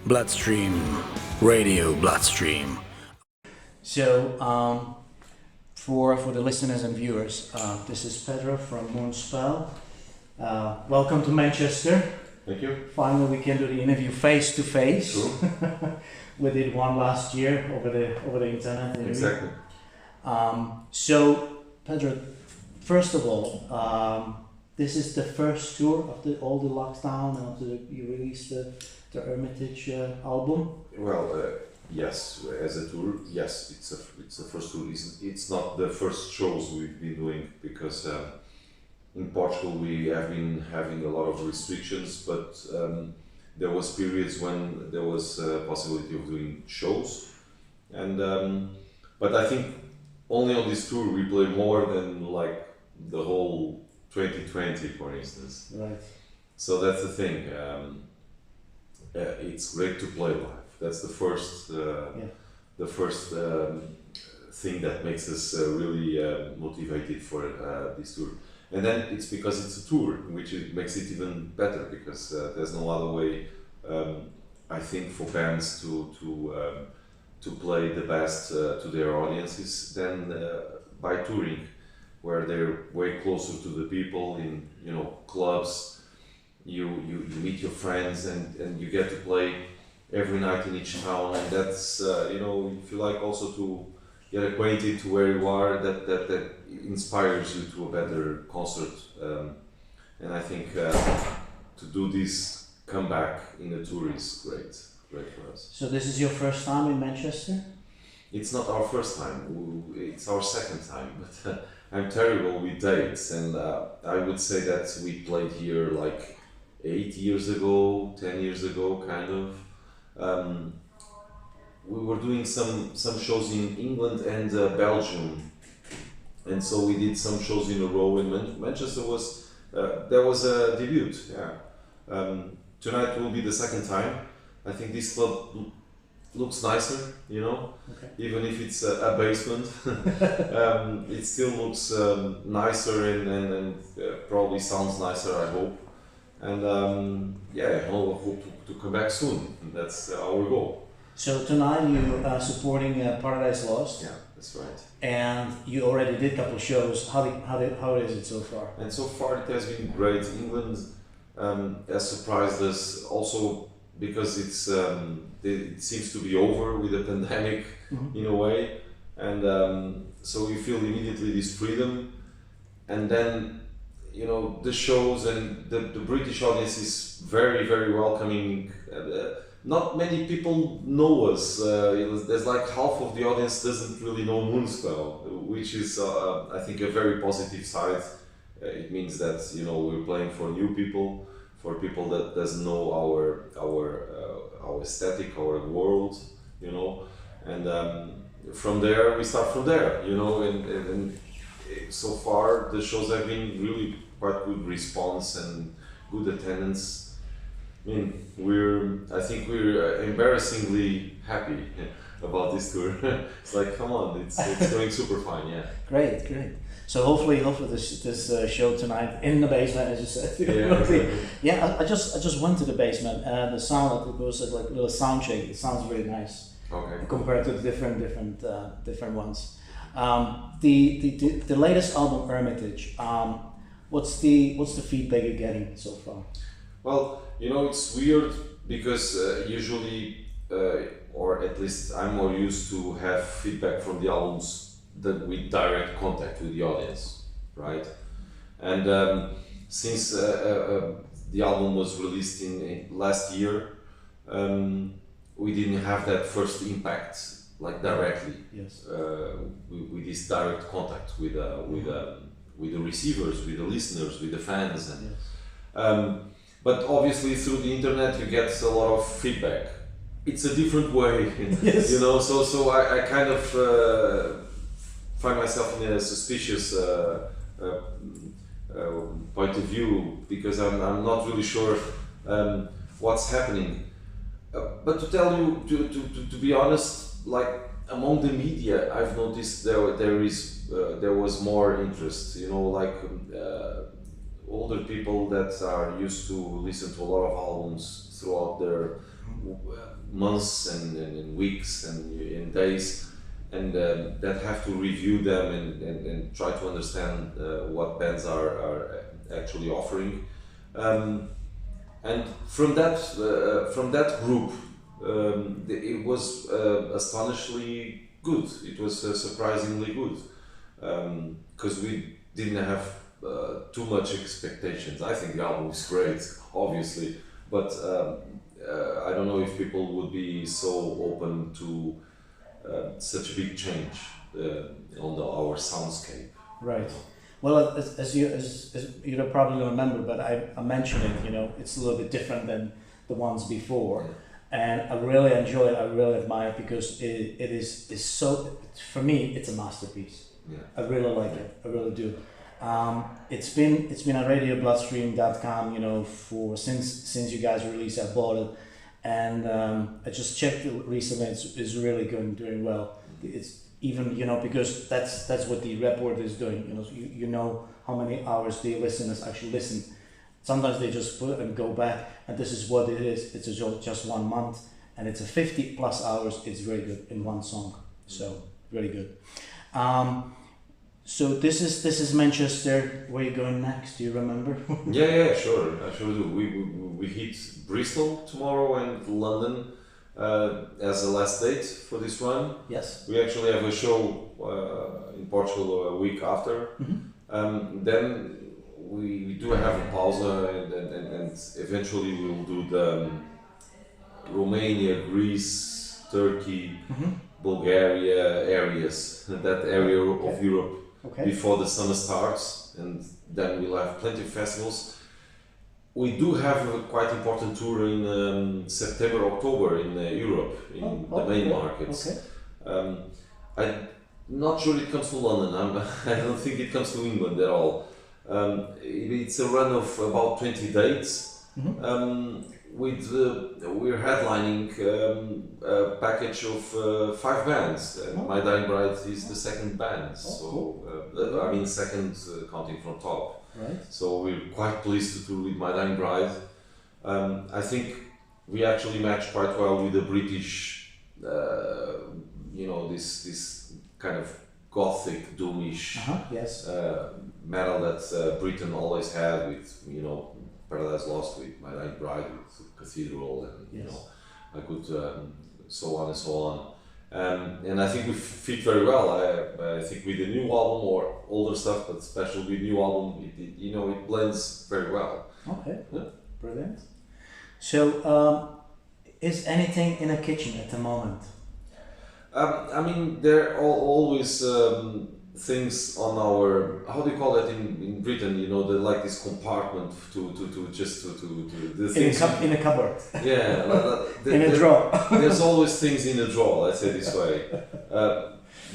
Bloodstream, Radio Bloodstream. So, for the listeners and viewers, this is Pedro from MOONSPELL. Welcome to Manchester. Thank you. Finally, we can do the interview face to face. Sure. We did one last year over the internet. Interview. Exactly. So, Pedro, first of all, this is the first tour of all the lockdown and after you released the Hermitage album. Well, yes, as a tour, yes, it's the first tour. It's not the first shows we've been doing because in Portugal we have been having a lot of restrictions, but there was periods when there was a possibility of doing shows, and but I think only on this tour we play more than like the whole 2020, for instance. Right. So that's the thing. It's great to play live. That's the first thing that makes us really motivated for this tour. And then it's because it's a tour, which makes it even better because there's no other way. I think for bands to play the best to their audiences than by touring, where they're way closer to the people in clubs. You meet your friends and you get to play every night in each town, and that's if you like also to get acquainted to where you are, that inspires you to a better concert, and I think to do this comeback in a tour is great for us. So this is your first time in Manchester? It's not our first time, it's our second time, but I'm terrible with dates, and I would say that we played here like 8 years ago, 10 years ago, kind of. We were doing some shows in England and Belgium, and so we did some shows in a row in Manchester. There was a debut. Yeah. Tonight will be the second time. I think this club looks nicer, Okay. even if it's a basement. It still looks nicer and probably sounds nicer, I hope. And I hope to come back soon. That's our goal. So tonight you are supporting Paradise Lost. Yeah, that's right. And you already did a couple of shows. How is it so far? And so far it has been great. England has surprised us also because it seems to be over with the pandemic in a way, and so you feel immediately this freedom, and then the shows and the British audience is very, very welcoming. Not many people know us. There's like half of the audience doesn't really know MOONSPELL, which is I think a very positive side. It means that we're playing for new people, for people that doesn't know our aesthetic, our world, and from there we start from there, and so far the shows have been really quite good response and good attendance. I mean, I think we're embarrassingly happy about this tour. It's like, come on, it's going super fine, yeah. Great. So hopefully this show tonight in the basement, as you said. Yeah, I just went to the basement and the sound, it was like a little sound check. It sounds really nice. Okay. Compared to the different ones. The latest album, Hermitage. What's the feedback you're getting so far? Well, it's weird because usually, or at least I'm more used to have feedback from the albums that with direct contact with the audience, right? And since the album was released in last year, we didn't have that first impact like directly. Yes. With this direct contact with the receivers, with the listeners, with the fans, and yes. But obviously through the internet you get a lot of feedback. It's a different way, yes. So I kind of find myself in a suspicious point of view because I'm not really sure what's happening. But to tell you, to be honest, like among the media, I've noticed there was more interest. Older people that are used to listen to a lot of albums throughout their months and weeks and days, and that have to review them and try to understand what bands are actually offering. And from that group, it was astonishingly good. It was surprisingly good, because we didn't have too much expectations. I think the album is great, obviously, but I don't know if people would be so open to such a big change on our soundscape. Right. Well, as you don't probably remember, but I mentioned it. You know, it's a little bit different than the ones before, and I really enjoy it. I really admire it because it is so. For me, it's a masterpiece. Yeah. I really like it. I really do. It's been on radiobloodstream.com, you know, for since you guys released. I bought it, and I just checked it recently. It's really doing well. It's even, you know, because that's what the report is doing. You know, you know how many hours the listeners actually listen. Sometimes they just put it and go back, and this is what it is. It's just 1 month, and it's a 50 plus hours. It's very good in one song, so really good. So this is Manchester. Where are you going next? Do you remember? Yeah, sure. I sure do. We hit Bristol tomorrow and London as a last date for this run. Yes. We actually have a show in Portugal a week after. Mm-hmm. Then we do have a pause, and eventually we will do the Romania, Greece, Turkey, Mm-hmm. Bulgaria areas, that area of Europe. Okay. Before the summer starts, and then we'll have plenty of festivals. We do have a quite important tour in September, October in Europe, in the main markets. Okay. I'm not sure it comes to London. I don't think it comes to England at all. It's a run of about 20 dates. Mm-hmm. We're headlining a package of 5 bands, and My Dying Bride is the second band. I mean second counting from top. Right. So we're quite pleased to tour with My Dying Bride. I think we actually match quite well with the British, you know, this kind of gothic, doomish Yes. metal that Britain always had, with, you know, Paradise Lost, with My Dying Bride, with Cathedral, and you know, I could so on and so on. And I think we fit very well. I think with the new album, or older stuff, but especially with new album, it blends very well. Okay. Yeah. Brilliant. So, is anything in a kitchen at the moment? I mean, there are always things on our, how do you call that in Britain? You know, like this compartment to the things In a cupboard. Yeah, In a drawer. There's always things in a drawer. Let's say this way.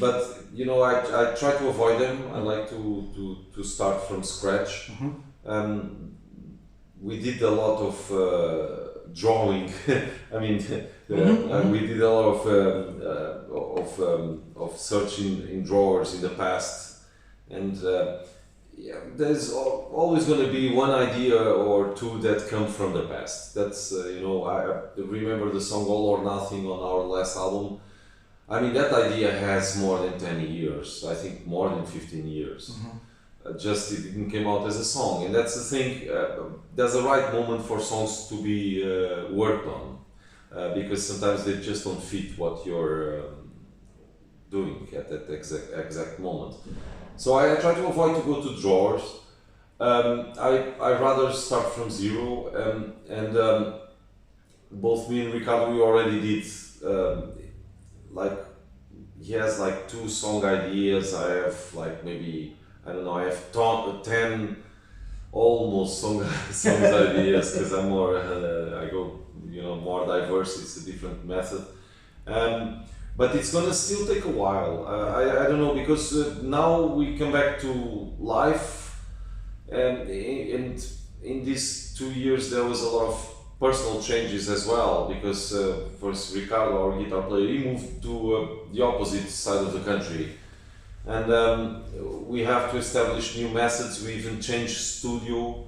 But you know, I try to avoid them. I like to start from scratch. Mm-hmm. We did a lot of drawing. I mean, we did a lot of searching in drawers in the past, and there's always going to be one idea or two that come from the past. That's you know, I remember the song All or Nothing on our last album. I mean, that idea has more than 10 years. I think more than 15 years. Mm-hmm. Just it didn't come out as a song, and that's the thing. There's a right moment for songs to be worked on, because sometimes they just don't fit what you're doing at that exact moment. So I try to avoid to go to drawers. I rather start from zero, and both me and Ricardo, we already did like, he has like 2 song ideas. I have like maybe, I don't know, I have 10 almost songs ideas, because I'm more I go, you know, more diverse. It's a different method. But it's gonna still take a while. I don't know, because now we come back to life, and in these 2 years there was a lot of personal changes as well, because first Ricardo, our guitar player, he moved to the opposite side of the country, and we have to establish new methods. We even changed studio.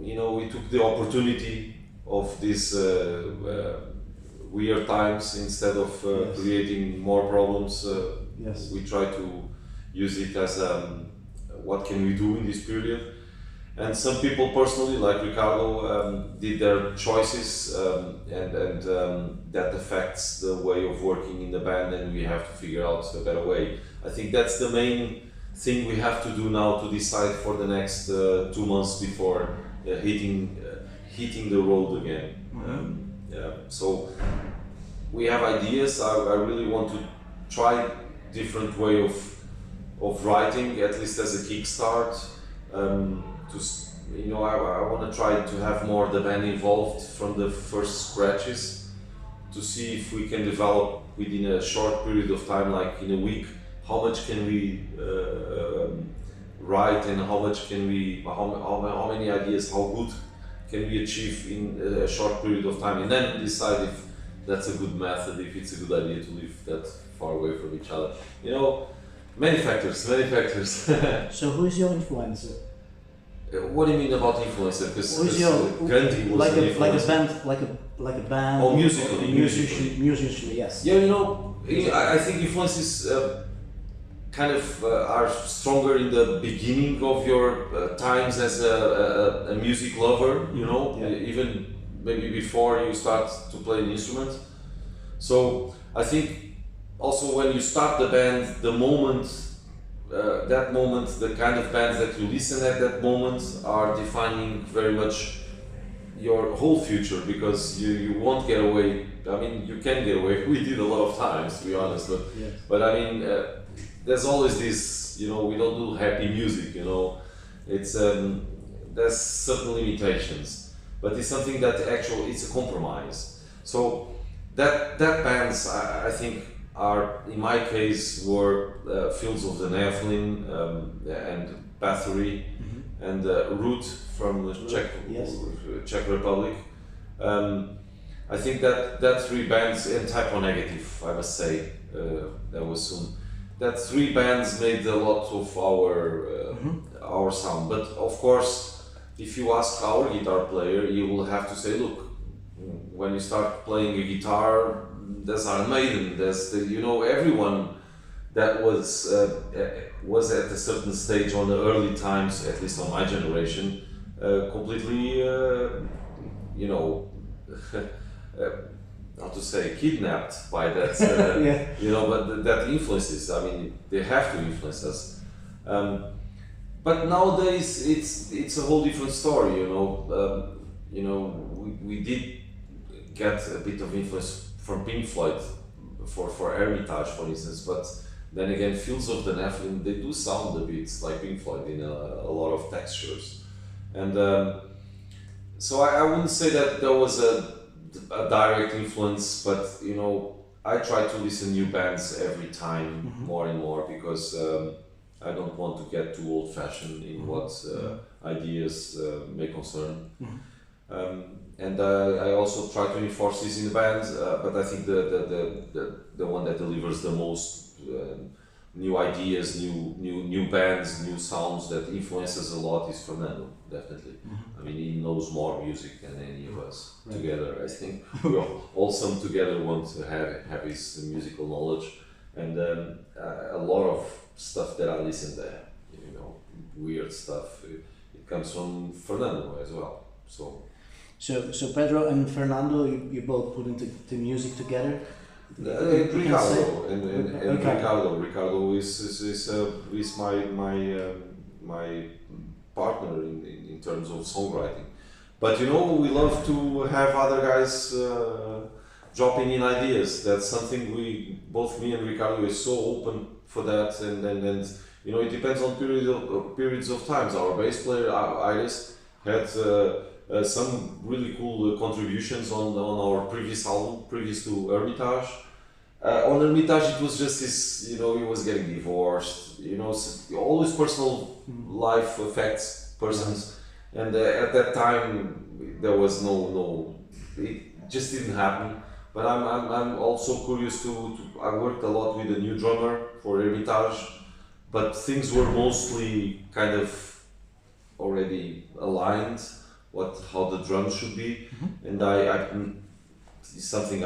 You know, we took the opportunity of these weird times. Instead of Yes. creating more problems, Yes. we try to use it as what can we do in this period. And some people personally, like Ricardo, did their choices, and that affects the way of working in the band, and we have to figure out a better way. I think that's the main thing we have to do now to decide for the next 2 months before hitting the road again. So we have ideas. I really want to try different way of writing, at least as a kickstart. I want to try to have more the band involved from the first scratches, to see if we can develop within a short period of time, like in a week, how much can we write, and how many ideas, how good can we achieve in a short period of time, and then decide if that's a good method, if it's a good idea to live that far away from each other. Many factors. So who is your influencer? What do you mean about influencer? Because Who is your Gandhi was an influencer. like a band? Oh, musically. Musically, yes. Yeah, I think influences are stronger in the beginning of your times as a music lover. Even maybe before you start to play an instrument. So I think also when you start the band, the kind of bands that you listen at that moment are defining very much your whole future, because you won't get away. I mean, you can get away. We did a lot of times, to be honest, Yes. but I mean, there's always this. We don't do happy music. It's there's certain limitations, but it's something that it's a compromise. So that bands, I think, are, in my case, were Fields of the Nephilim and Bathory, and Root from the Czech Republic. I think that three bands, and Typo Negative, I must say, that was soon. That three bands made a lot of our sound. But of course, if you ask our guitar player, he will have to say, look, when you start playing a guitar, there's Iron Maiden, there's everyone that was at a certain stage on the early times, at least on my generation, completely, how to say, kidnapped by that, but that influences. I mean, they have to influence us. But nowadays, it's a whole different story. We did get a bit of influence from Pink Floyd for Hermitage, for instance, but then again, Fields of the Nephilim, they do sound a bit like Pink Floyd in a lot of textures, and so I wouldn't say that there was a direct influence, but I try to listen new bands every time, more and more, because I don't want to get too old-fashioned in what ideas may concern. And I also try to enforce this in the band, but I think the one that delivers the most new ideas, new bands, new sounds, that influences a lot is Fernando, definitely. I mean, he knows more music than any of us together. I think we all some together want to have his musical knowledge, and a lot of stuff that I listen to, weird stuff, it comes from Fernando as well. So Pedro and Fernando, you both put into music together. Ricardo and Ricardo is my partner in terms of songwriting. But we love to have other guys dropping in ideas. That's something both me and Ricardo is so open for that, and it depends on periods of times. Our bass player Iris had some really cool contributions on our previous album, previous to Hermitage. On Hermitage, it was just this, he was getting divorced, always personal life affects persons, and at that time there was no, it just didn't happen. But I'm also curious I worked a lot with a new drummer for Hermitage, but things were mostly kind of already aligned how the drums should be, and it's something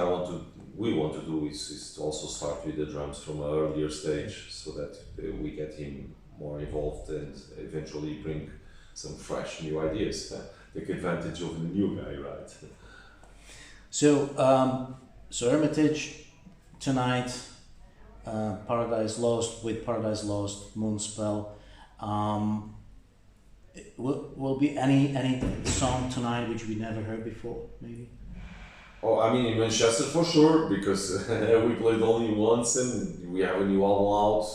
we want to do is to also start with the drums from an earlier stage, so that we get him more involved and eventually bring some fresh new ideas. Take advantage of the new guy, right? So, so Hermitage tonight, Paradise Lost, Moonspell. Will be any song tonight which we never heard before, maybe? Oh, I mean, in Manchester for sure, because we played only once and we have a new album out.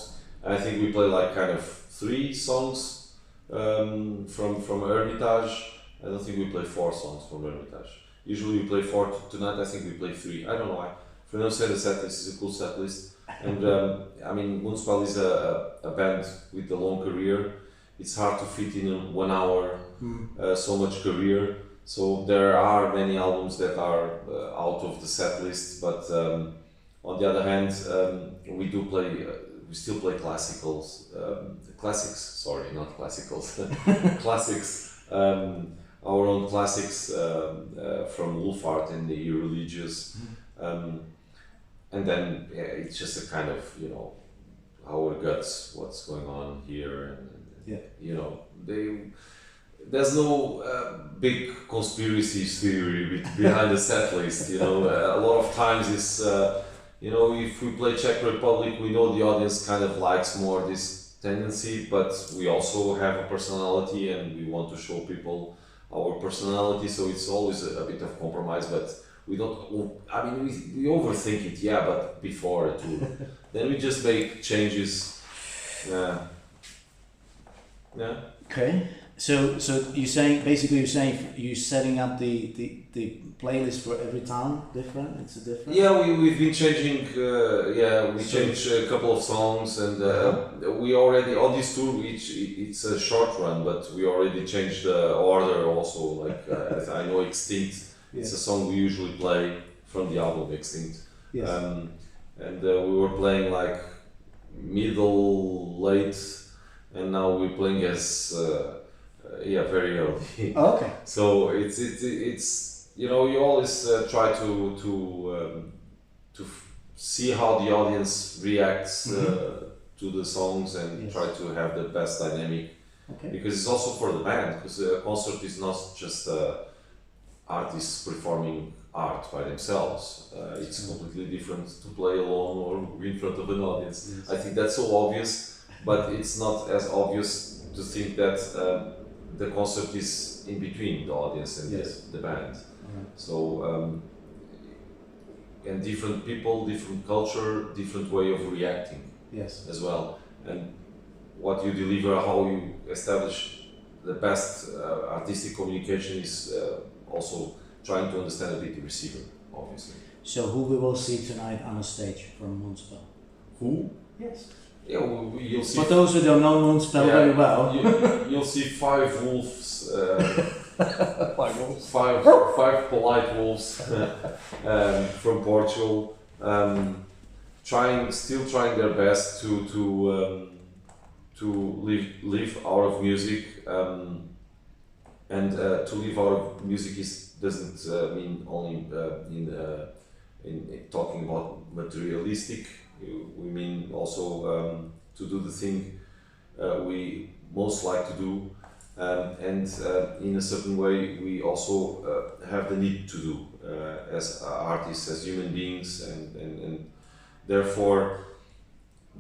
I think we played like kind of 3 songs from Hermitage. I don't think we play 4 songs from Hermitage. Usually we play 4. Tonight I think we play 3. I don't know why. Fernando said the set list is a cool set list. And I mean, Moonspell is a band with a long career. It's hard to fit in 1 hour so much career. So there are many albums that are out of the set list, but on the other hand, we still play classics. Sorry, not classicals. Classics. Our own classics from Wolfart and the Irreligious, and then it's just a kind of our guts, what's going on here, and there's no big conspiracy theory behind the set list. A lot of times it's if we play Czech Republic, we know the audience kind of likes more this tendency, but we also have a personality and we want to show people our personality, so it's always a bit of compromise, but we don't, I mean, we overthink it, but before it too. Then we just make changes. Yeah. Okay. So you're saying you're setting up the playlist for every town different? It's a different? Yeah, we've been changing, changed a couple of songs, and we already, on this tour, it's a short run, but we already changed the order also, like I know Extinct, it's a song we usually play from the album Extinct. Yes. And we were playing like middle, late, and now we're playing as very early. Oh, okay. So it's you always try to see how the audience reacts to the songs and try to have the best dynamic. Okay. Because it's also for the band, because a concert is not just artists performing art by themselves. It's completely different to play alone or in front of an audience. Yes. I think that's so obvious, but it's not as obvious to think that the concert is in between the audience and the band. So and different people, different culture, different way of reacting as well. And what you deliver, how you establish the best artistic communication is also trying to understand a bit the receiver, obviously. So who we will see tonight on a stage from Moonspell? Who? Yes. Yeah, you'll see. For those who don't know Moonspell very well, you'll see 5 wolves. 5 wolves. Five polite wolves from Portugal, still trying their best to live out of music, and to live out of music doesn't mean only in talking about materialistic. We mean also to do the thing we most like to do, and in a certain way we also have the need to do as artists, as human beings, and therefore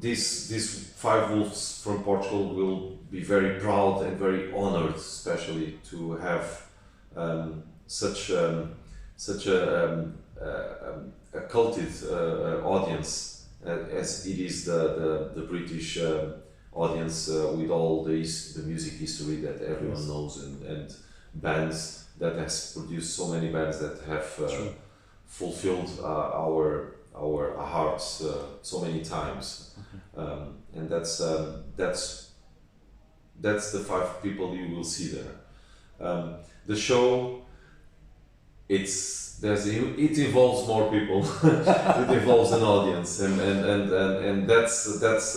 these 5 wolves from Portugal will be very proud and very honored, especially to have such a culted audience as it is the British audience, with all the music history that everyone knows, and bands that has produced so many bands that have fulfilled our hearts so many times, and that's the 5 people you will see there. The show, it involves more people. It involves an audience, and that's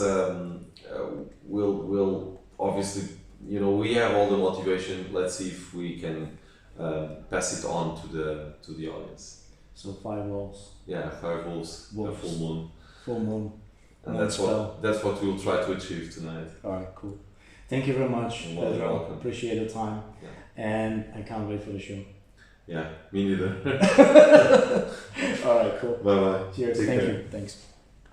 will obviously, we have all the motivation. Let's see if we can pass it on to the audience. So 5 wolves. Yeah, 5 wolves, a Wolves. full moon. Full moon. And MOONSPELL. that's what we'll try to achieve tonight. Alright, cool. Thank you very much, You're more than Pedro. welcome. Appreciate the time. Yeah. And I can't wait for the show. Yeah, me neither. Alright, cool. Bye bye. Cheers. Take Thank care. you. Thanks.